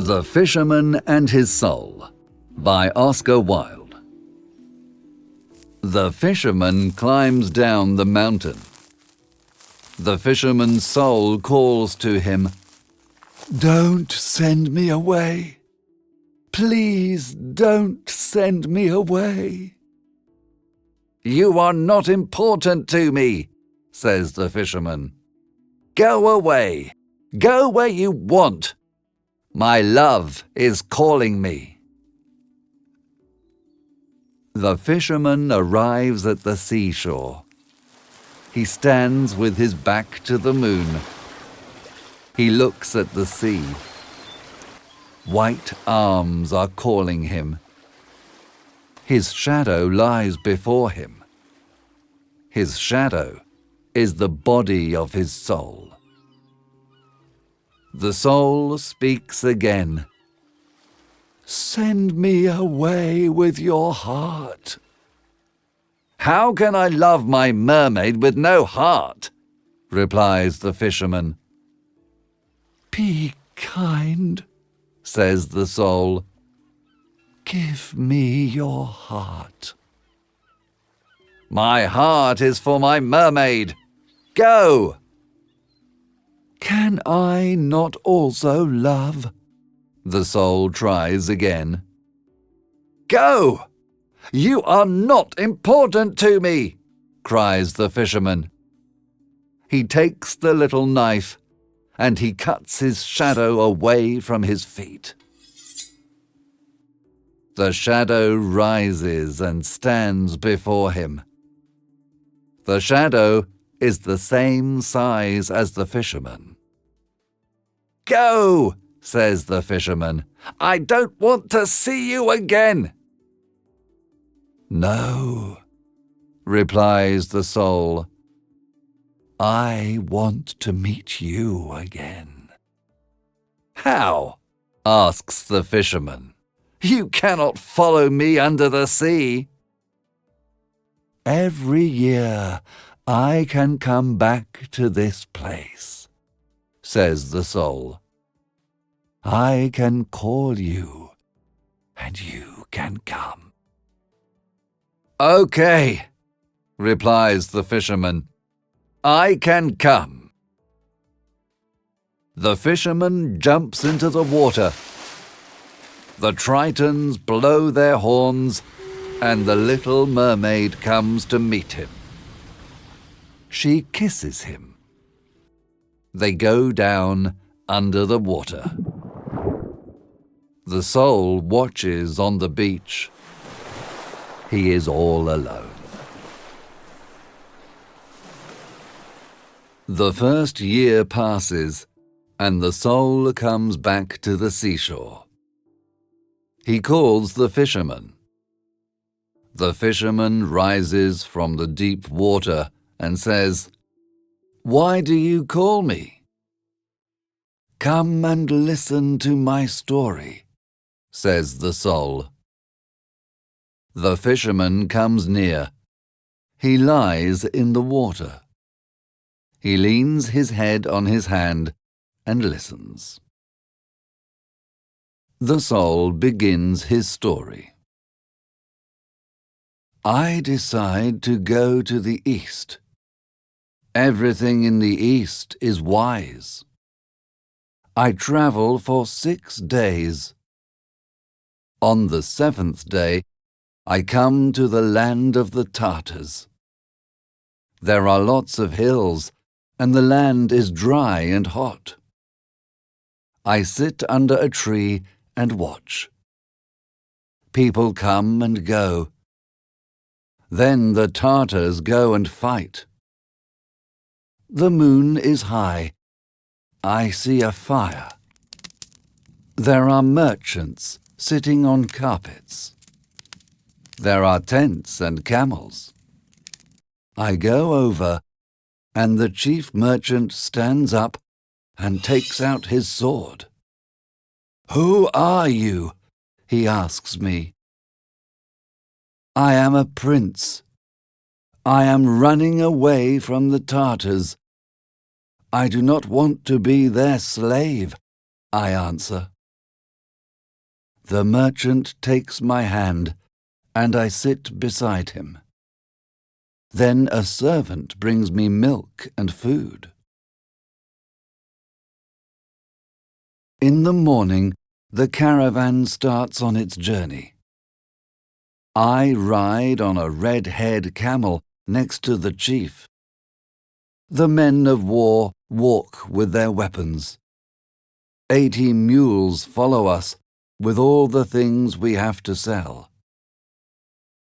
The Fisherman and His Soul by Oscar Wilde. The fisherman climbs down the mountain. The fisherman's soul calls to him, "Don't send me away. Please don't send me away." "You are not important to me," says the fisherman. "Go away. Go where you want. My love is calling me." The fisherman arrives at the seashore. He stands with his back to the moon. He looks at the sea. White arms are calling him. His shadow lies before him. His shadow is the body of his soul. The soul speaks again. "Send me away with your heart." "How can I love my mermaid with no heart?" replies the fisherman. "Be kind," says the soul. "Give me your heart." "My heart is for my mermaid. Go!" "Can I not also love?" the soul tries again. "Go! You are not important to me," cries the fisherman. He takes the little knife and he cuts his shadow away from his feet. The shadow rises and stands before him. The shadow is the same size as the fisherman. "Go!" says the fisherman. "I don't want to see you again." "No," replies the soul. "I want to meet you again." "How?" asks the fisherman. "You cannot follow me under the sea." "Every year I can come back to this place," says the soul. "I can call you, and you can come." "Okay," replies the fisherman. "I can come." The fisherman jumps into the water. The tritons blow their horns, and the little mermaid comes to meet him. She kisses him. They go down under the water. The soul watches on the beach. He is all alone. The first year passes, and the soul comes back to the seashore. He calls the fisherman. The fisherman rises from the deep water and says, "Why do you call me?" "Come and listen to my story," says the soul. The fisherman comes near. He lies in the water. He leans his head on his hand and listens. The soul begins his story. "I decide to go to the east. Everything in the east is wise. I travel for 6 days. On the 7th day, I come to the land of the Tartars. There are lots of hills, and the land is dry and hot. I sit under a tree and watch. People come and go. Then the Tartars go and fight. The moon is high. I see a fire. There are merchants sitting on carpets. There are tents and camels. I go over, and the chief merchant stands up and takes out his sword. 'Who are you?' he asks me. 'I am a prince. I am running away from the Tartars. I do not want to be their slave,' I answer. The merchant takes my hand, and I sit beside him. Then a servant brings me milk and food. In the morning, the caravan starts on its journey. I ride on a red-haired camel next to the chief. The men of war walk with their weapons. 80 mules follow us with all the things we have to sell.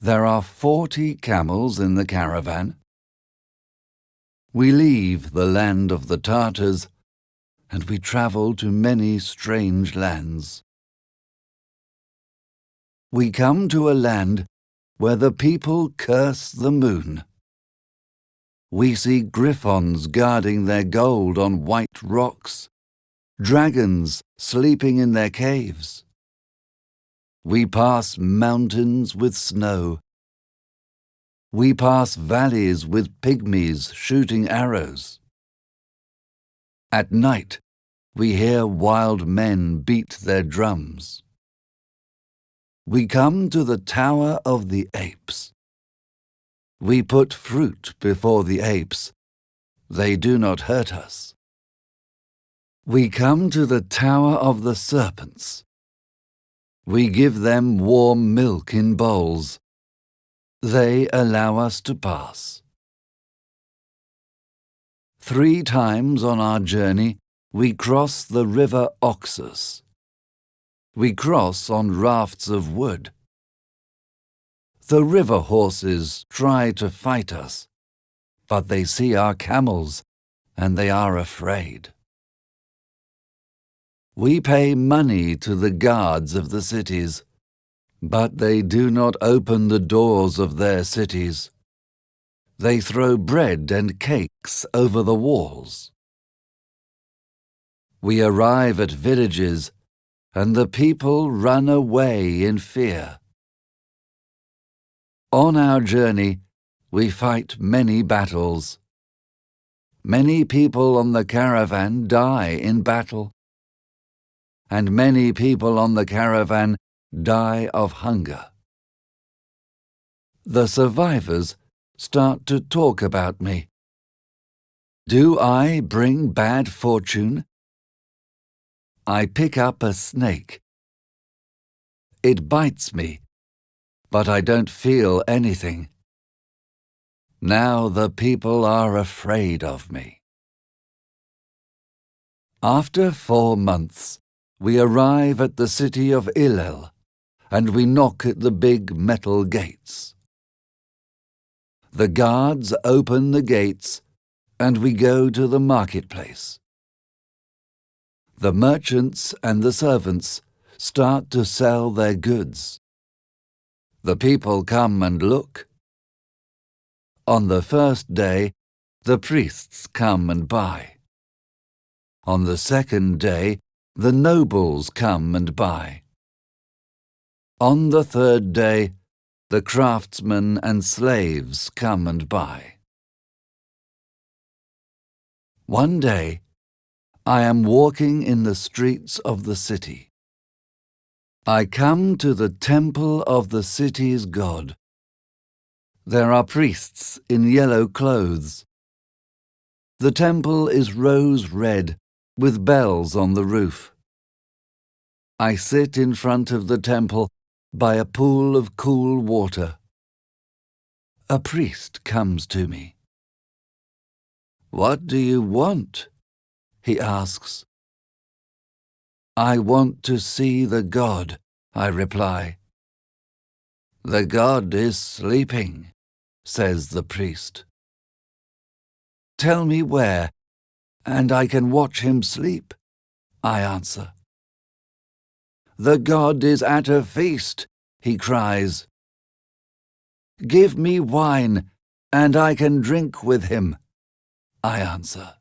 There are 40 camels in the caravan. We leave the land of the Tartars, and we travel to many strange lands. We come to a land where the people curse the moon. We see griffons guarding their gold on white rocks, dragons sleeping in their caves. We pass mountains with snow. We pass valleys with pygmies shooting arrows. At night, we hear wild men beat their drums. We come to the Tower of the Apes. We put fruit before the apes. They do not hurt us. We come to the Tower of the Serpents. We give them warm milk in bowls. They allow us to pass. 3 times on our journey, we cross the river Oxus. We cross on rafts of wood. The river horses try to fight us, but they see our camels and they are afraid. We pay money to the guards of the cities, but they do not open the doors of their cities. They throw bread and cakes over the walls. We arrive at villages, and the people run away in fear. On our journey, we fight many battles. Many people on the caravan die in battle, and many people on the caravan die of hunger. The survivors start to talk about me. Do I bring bad fortune? I pick up a snake. It bites me, but I don't feel anything. Now the people are afraid of me. After 4 months, we arrive at the city of Illel, and we knock at the big metal gates. The guards open the gates, and we go to the marketplace. The merchants and the servants start to sell their goods. The people come and look. On the first day, the priests come and buy. On the second day, the nobles come and buy. On the third day, the craftsmen and slaves come and buy. One day, I am walking in the streets of the city. I come to the temple of the city's god. There are priests in yellow clothes. The temple is rose red, with bells on the roof. I sit in front of the temple by a pool of cool water. A priest comes to me. "What do you want?" he asks. "I want to see the god," I reply. "The god is sleeping," says the priest. "Tell me where, and I can watch him sleep," I answer. "The god is at a feast," he cries. "Give me wine, and I can drink with him," I answer.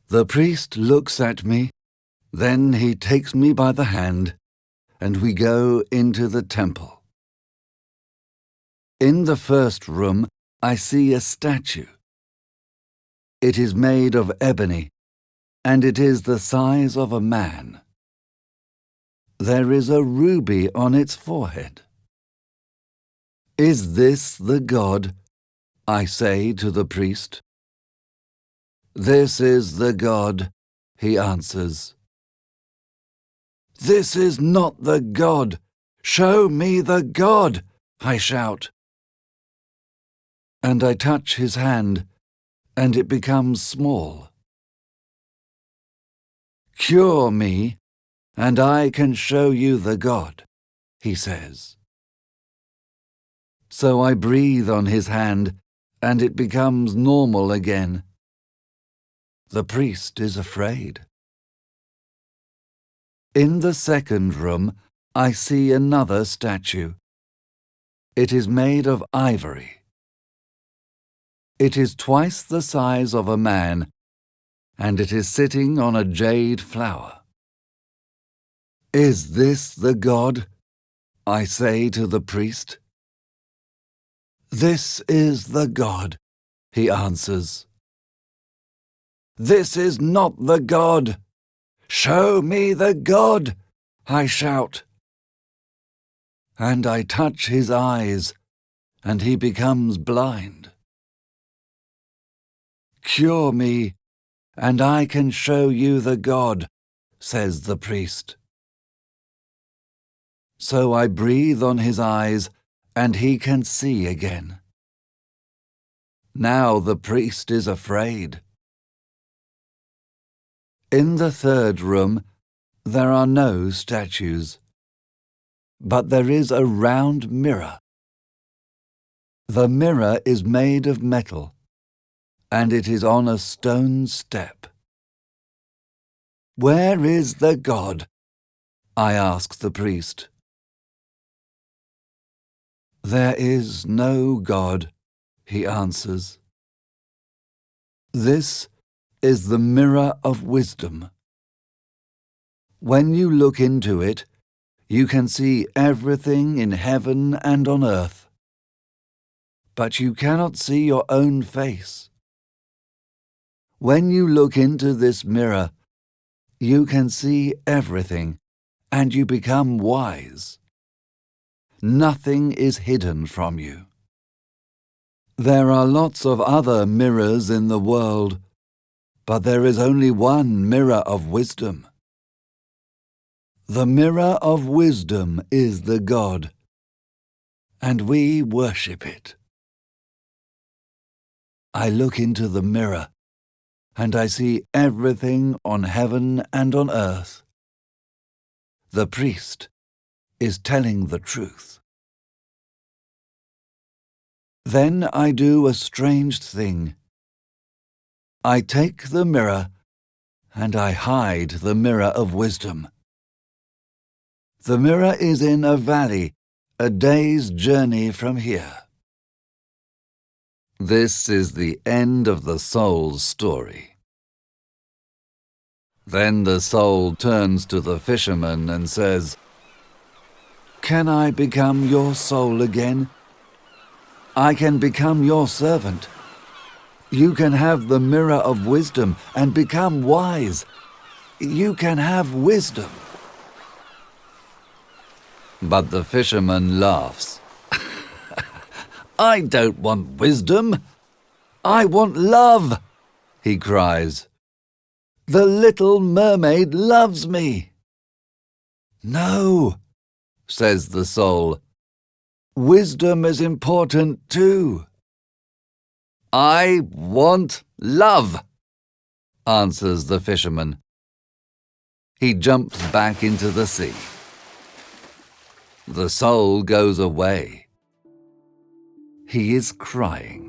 The priest looks at me, then he takes me by the hand, and we go into the temple. In the first room, I see a statue. It is made of ebony, and it is the size of a man. there is a ruby on its forehead. Is this the God? I say to the priest. This is the God, he answers. This is not the God. Show me the God, I shout. And I touch his hand, and it becomes small. Cure me, and I can show you the God, he says. So I breathe on his hand, and it becomes normal again. The priest is afraid. In the second room, I see another statue. It is made of ivory. It is twice the size of a man, and it is sitting on a jade flower. Is this the God? I say to the priest. This is the God, he answers. This is not the God. Show me the God, I shout. And I touch his eyes, and he becomes blind. Cure me, and I can show you the God, says the priest. So I breathe on his eyes, and he can see again. Now the priest is afraid. In the third room, there are no statues, but there is a round mirror. The mirror is made of metal, and it is on a stone step. Where is the God? I ask the priest. There is no God, he answers. This is the mirror of wisdom. When you look into it, you can see everything in heaven and on earth. But you cannot see your own face. When you look into this mirror, you can see everything, and you become wise. Nothing is hidden from you. There are lots of other mirrors in the world, but there is only one mirror of wisdom. The mirror of wisdom is the God, and we worship it. I look into the mirror, and I see everything on heaven and on earth. The priest is telling the truth. Then I do a strange thing. I take the mirror, and I hide the mirror of wisdom. The mirror is in a valley, a day's journey from here. This is the end of the soul's story. Then the soul turns to the fisherman and says, "Can I become your soul again? I can become your servant. You can have the mirror of wisdom and become wise. You can have wisdom." But the fisherman laughs. "I don't want wisdom. I want love," he cries. "The little mermaid loves me." "No," says the soul. "Wisdom is important too." "I want love," answers the fisherman. He jumps back into the sea. The soul goes away. He is crying.